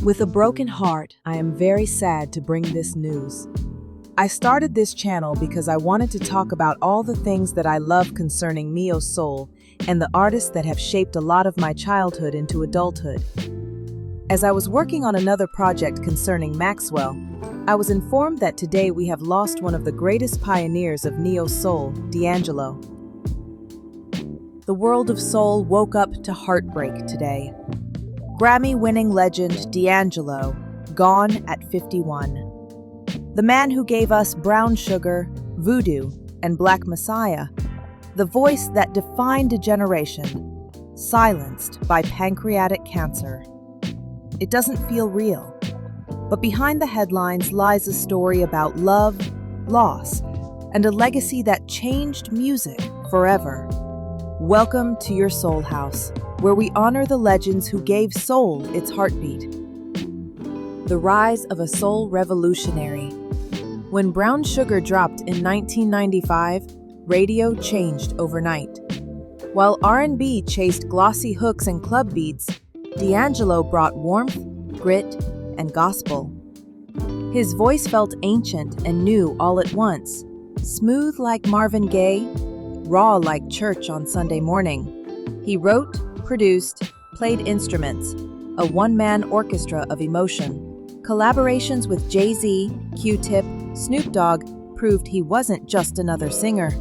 With a broken heart, I am very sad to bring this news. I started this channel because I wanted to talk about all the things that I love concerning NeoSoul and the artists that have shaped a lot of my childhood into adulthood. As I was working on another project concerning Maxwell, I was informed that today we have lost one of the greatest pioneers of NeoSoul, D'Angelo. The world of soul woke up to heartbreak today. Grammy-winning legend D'Angelo, gone at 51. The man who gave us Brown Sugar, Voodoo, and Black Messiah. The voice that defined a generation, silenced by pancreatic cancer. It doesn't feel real. But behind the headlines lies a story about love, loss, and a legacy that changed music forever. Welcome to your Soul House, where we honor the legends who gave soul its heartbeat. The rise of a soul revolutionary. When Brown Sugar dropped in 1995, radio changed overnight. While R&B chased glossy hooks and club beats, D'Angelo brought warmth, grit, and gospel. His voice felt ancient and new all at once, smooth like Marvin Gaye, raw like church on Sunday morning. He wrote, produced, played instruments, a one-man orchestra of emotion. Collaborations with Jay-Z, Q-Tip, Snoop Dogg proved he wasn't just another singer.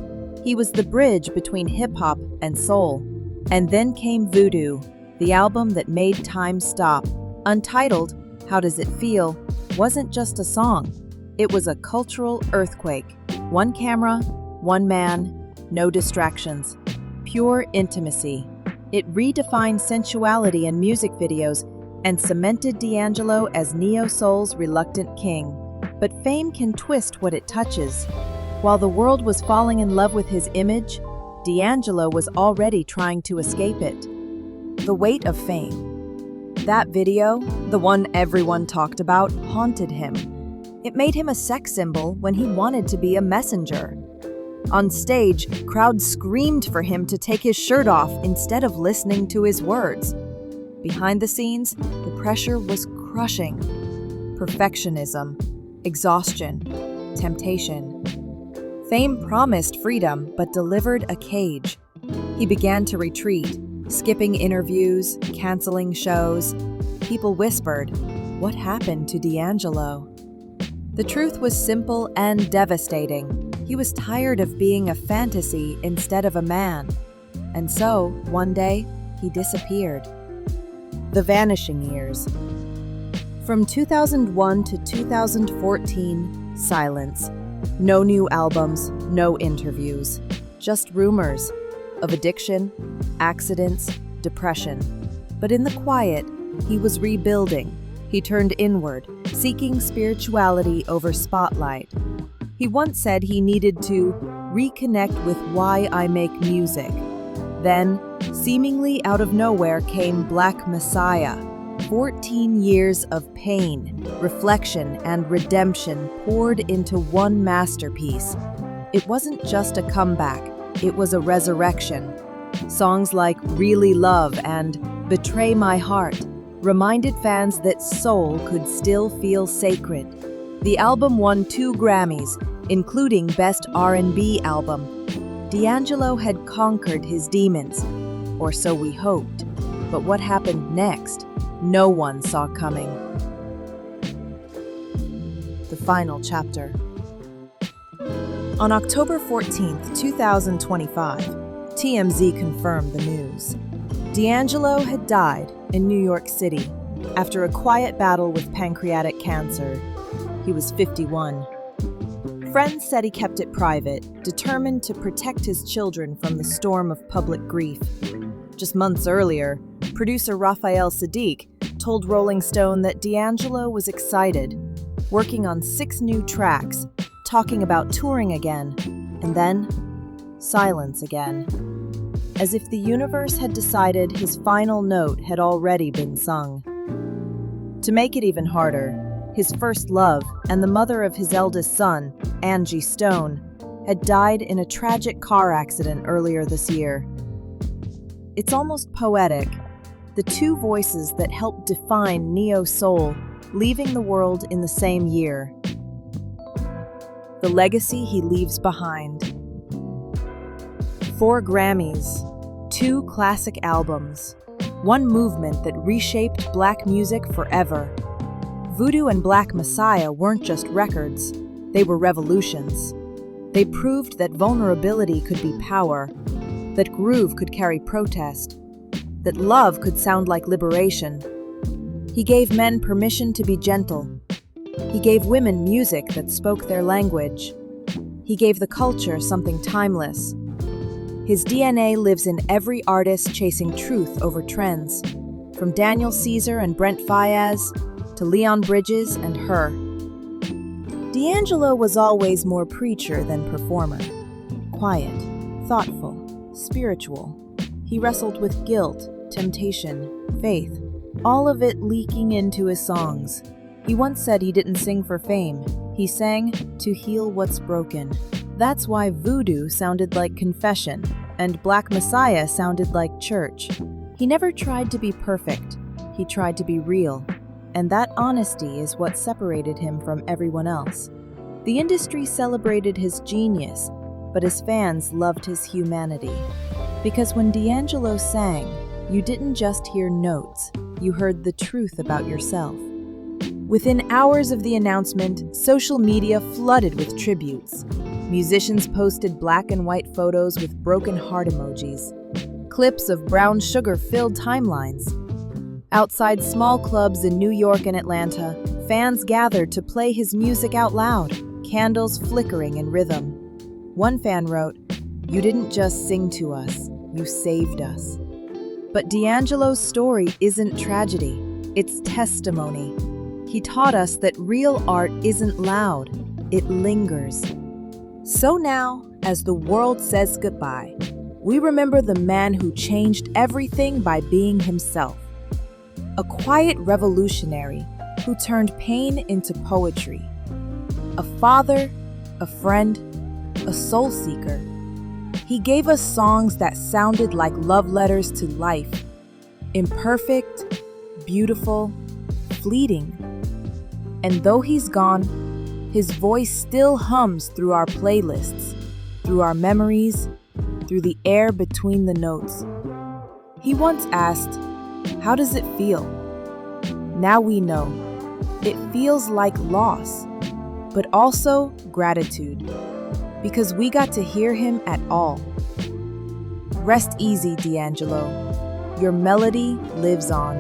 He was the bridge between hip-hop and soul. And then came Voodoo, the album that made time stop. Untitled, How Does It Feel, wasn't just a song. It was a cultural earthquake. One camera, one man, no distractions. Pure intimacy. It redefined sensuality in music videos and cemented D'Angelo as NeoSoul's reluctant king. But fame can twist what it touches. While the world was falling in love with his image, D'Angelo was already trying to escape it. The weight of fame. That video, the one everyone talked about, haunted him. It made him a sex symbol when he wanted to be a messenger. On stage, crowds screamed for him to take his shirt off instead of listening to his words. Behind the scenes, the pressure was crushing. Perfectionism, exhaustion, temptation. Fame promised freedom but delivered a cage. He began to retreat, skipping interviews, canceling shows. People whispered, "What happened to D'Angelo?" The truth was simple and devastating. He was tired of being a fantasy instead of a man. And so, one day, he disappeared. The vanishing years. From 2001 to 2014, silence. No new albums, no interviews. Just rumors of addiction, accidents, depression. But in the quiet, he was rebuilding. He turned inward, seeking spirituality over spotlight. He once said he needed to reconnect with why I make music. Then, seemingly out of nowhere, came Black Messiah. 14 years of pain, reflection, and redemption poured into one masterpiece. It wasn't just a comeback, it was a resurrection. Songs like Really Love and Betray My Heart reminded fans that soul could still feel sacred. The album won 2 Grammys, including Best R&B Album. D'Angelo had conquered his demons, or so we hoped. But what happened next, no one saw coming. The final chapter. On October 14, 2025, TMZ confirmed the news. D'Angelo had died in New York City after a quiet battle with pancreatic cancer. He was 51. Friends said he kept it private, determined to protect his children from the storm of public grief. Just months earlier, producer Raphael Saadiq told Rolling Stone that D'Angelo was excited, working on 6 new tracks, talking about touring again, and then silence again. As if the universe had decided his final note had already been sung. To make it even harder, his first love and the mother of his eldest son, Angie Stone, had died in a tragic car accident earlier this year. It's almost poetic. the two voices that helped define NeoSoul, leaving the world in the same year. The legacy he leaves behind. 4 Grammys, 2 classic albums, 1 movement that reshaped black music forever. Voodoo and Black Messiah weren't just records, they were revolutions. They proved that vulnerability could be power, that groove could carry protest, that love could sound like liberation. He gave men permission to be gentle. He gave women music that spoke their language. He gave the culture something timeless. His DNA lives in every artist chasing truth over trends, from Daniel Caesar and Brent Faiyaz to Leon Bridges and Her. D'Angelo was always more preacher than performer. Quiet, thoughtful, spiritual. He wrestled with guilt, temptation, faith, all of it leaking into his songs. He once said he didn't sing for fame. He sang to heal what's broken. That's why Voodoo sounded like confession, and Black Messiah sounded like church. He never tried to be perfect. He tried to be real. And that honesty is what separated him from everyone else. The industry celebrated his genius, but his fans loved his humanity. Because when D'Angelo sang, you didn't just hear notes, you heard the truth about yourself. Within hours of the announcement, social media flooded with tributes. Musicians posted black and white photos with broken heart emojis. Clips of Brown Sugar filled timelines. Outside small clubs in New York and Atlanta, fans gathered to play his music out loud, candles flickering in rhythm. One fan wrote, "You didn't just sing to us, you saved us." But D'Angelo's story isn't tragedy, it's testimony. He taught us that real art isn't loud, it lingers. So now, as the world says goodbye, we remember the man who changed everything by being himself. A quiet revolutionary who turned pain into poetry. A father, a friend, a soul seeker. He gave us songs that sounded like love letters to life. Imperfect, beautiful, fleeting. And though he's gone, his voice still hums through our playlists, through our memories, through the air between the notes. He once asked, "How does it feel?" Now we know. It feels like loss, but also gratitude, because we got to hear him at all. Rest easy, D'Angelo. Your melody lives on.